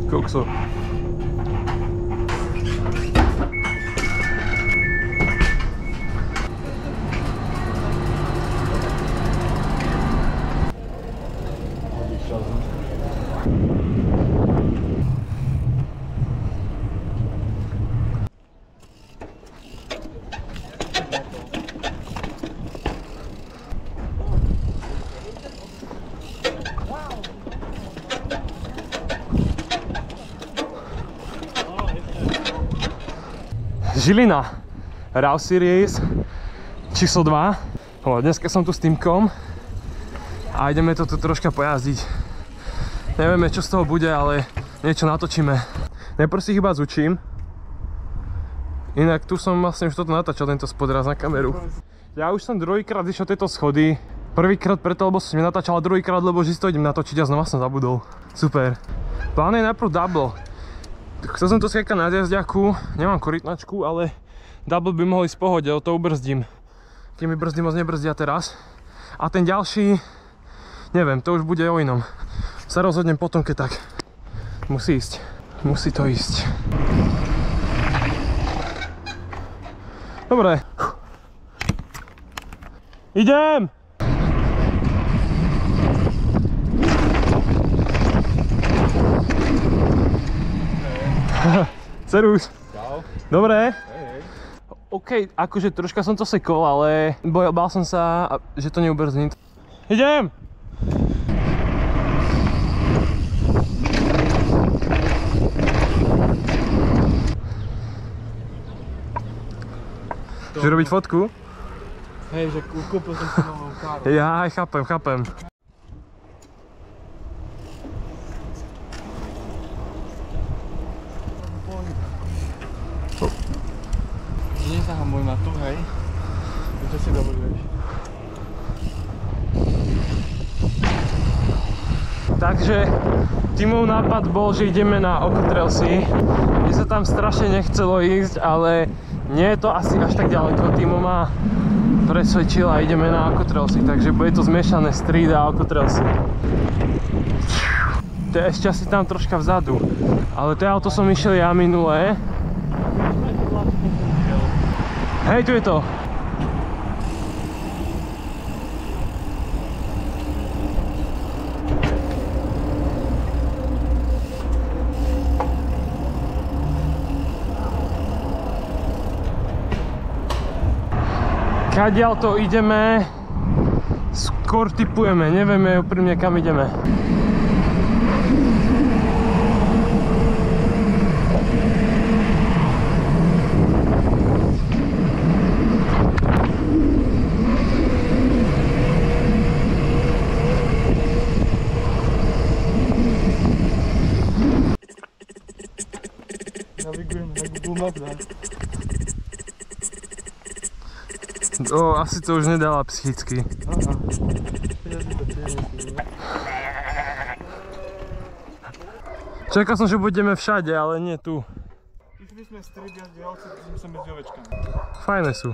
Kokso. Žilina, RAV Series číslo 2. Dneska som tu s Týmkom a ideme to tu troška pojazdiť. Nevieme, čo z toho bude, ale niečo natočíme. Najprv si iba zúčim. Inak tu som vlastne už toto natáčal, tento spodraz na kameru. Ja už som druhýkrát išiel tieto schody. Prvýkrát preto, lebo som nenatáčal, a druhýkrát, lebo že si to idem natočiť a znova som zabudol. Super. Plán je najprv double. Chcel som to skákať na jazďaku, nemám korytnačku, ale double by mohol ísť v pohode, o to ubrzdím. Keď mi brzdí moc nebrzdia teraz. A ten ďalší, neviem, to už bude o inom. Sa rozhodnem potom, keď tak. Musí ísť. Musí to ísť. Dobre. Idem! Serus. Čau. Dobre. Hej. OK, akože troška som to sekol, ale bál som sa, že to neubrzdím. Idem! Chceš robiť fotku? Hej, že kúpil som si novú káru. Ja, chápem. Nezahamuj ma tu, hej. Čo si dovoluješ? Takže Timov nápad bol, že ideme na Okotrelsy. Mne sa tam strašne nechcelo ísť, ale nie je to asi až tak ďaleko. Timo ma presvedčil a ideme na Okotrelsy, takže bude to zmiešané street a Okotrelsy. To je ešte asi tam troška vzadu, ale to auto som išiel ja minulé. Hej, tu je to. Kadiaľ to ideme, skôr tipujeme, nevieme úprimne kam ideme. Asi to už nedala psychicky. Čakal som, že budeme všade, ale nie tu. Išli sme striediať diaľce, sme sa medzi ovečkami. Fajné sú.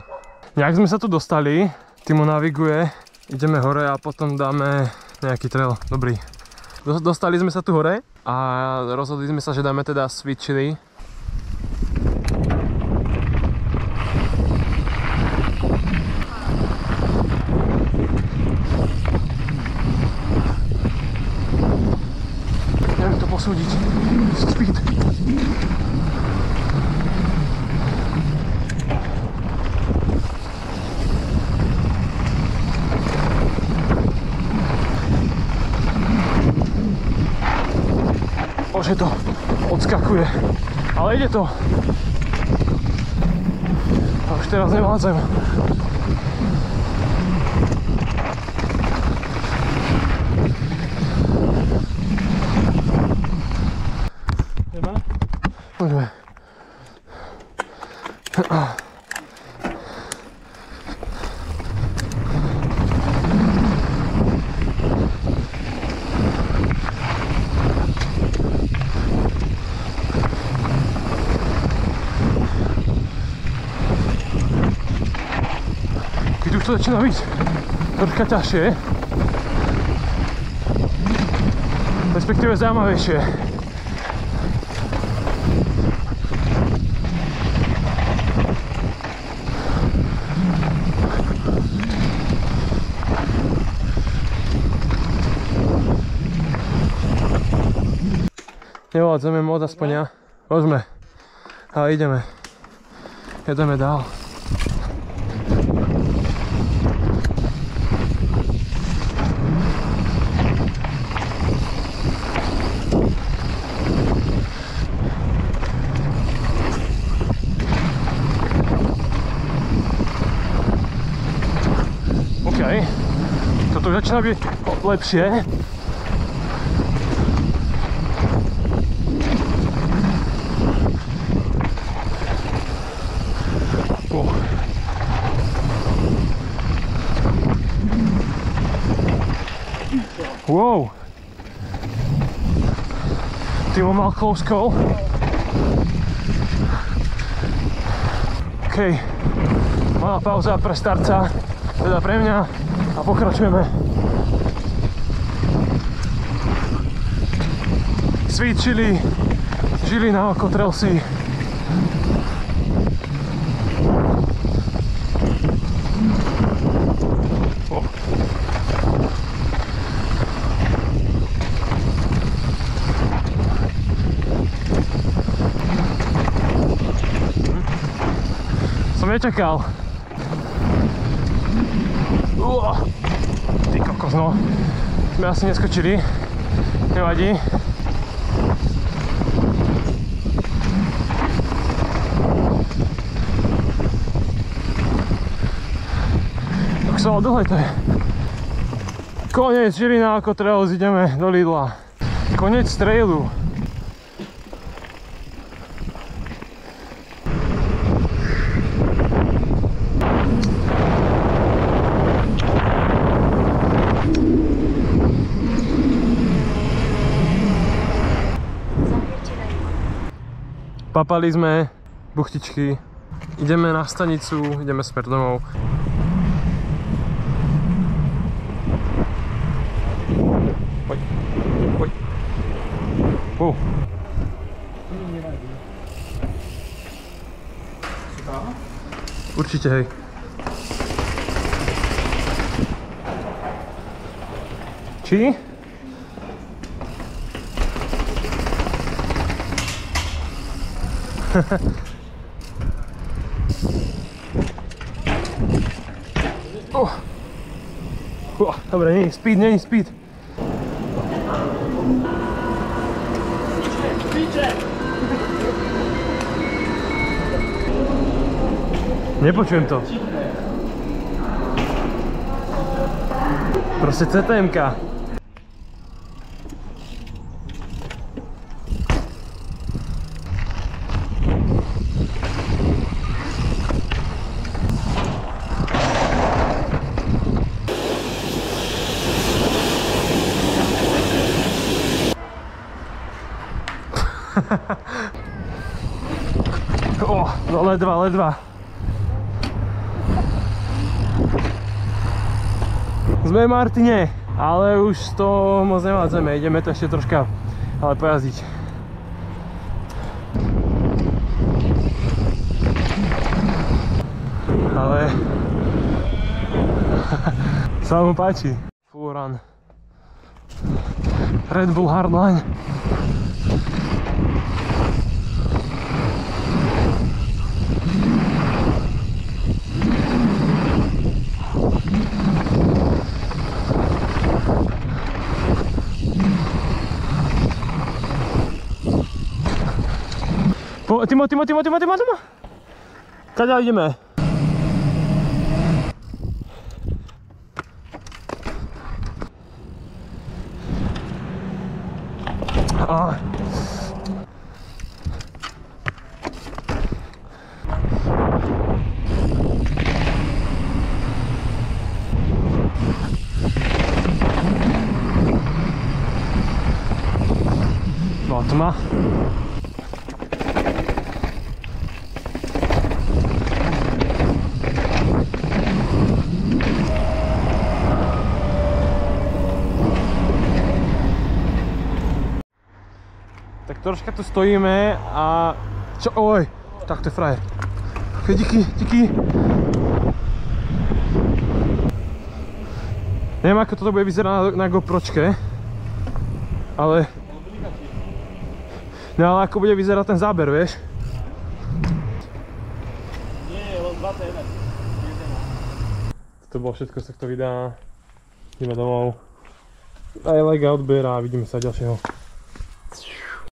Nejak sme sa tu dostali, Timo naviguje, ideme hore a potom dáme nejaký trail. Dobrý. Dostali sme sa tu hore a rozhodli sme sa, že dáme teda Sweet Chili. Posúdiť. Speed. Bože, to odskakuje. Ale ide to. A už teraz nevládzem. Poďme. Keď už to začína byť troška ťažšie, respektíve zaujímavejšie. Nevádzeme moc, aspoň ja. Môžeme. A ideme. Jedeme dál. OK. Toto začína byť lepšie. Wow! Timo mal close call. OK. Malá pauza pre starca, teda pre mňa, a pokračujeme. Sweet chili, Žilina, Kotrelsy. Som nečakal. Ty kokos, no. Sme asi neskočili. Nevadí. Tak sa dlhé to je. Koniec Žilina, Kotrels, ideme do Lidla. Koniec trailu. Papali sme buchtičky, ideme na stanicu, ideme smer domov. Poď, poď. Určite, hej. Či? Dobre, není speed, není speed. Nepočujem to. Proste CTM-ka. No ledva. Sme v Martine, ale už to moc nevádzeme, ideme to ešte troška pojazdiť. Ale sa mu páči. Full run. Red Bull Hardline. Timo. Kaďa ideme? No, tma. Tak troška tu stojíme a... Čo? Oj! Tak to je frajer. Díky. Neviem, ako toto bude vyzerať na GoPročke, ale... No ale ako bude vyzerať ten záber, vieš? Nie, len 21. To bolo všetko z tohto videa. Ideme domov. Aj lega odbiera a vidíme sa ďalšieho.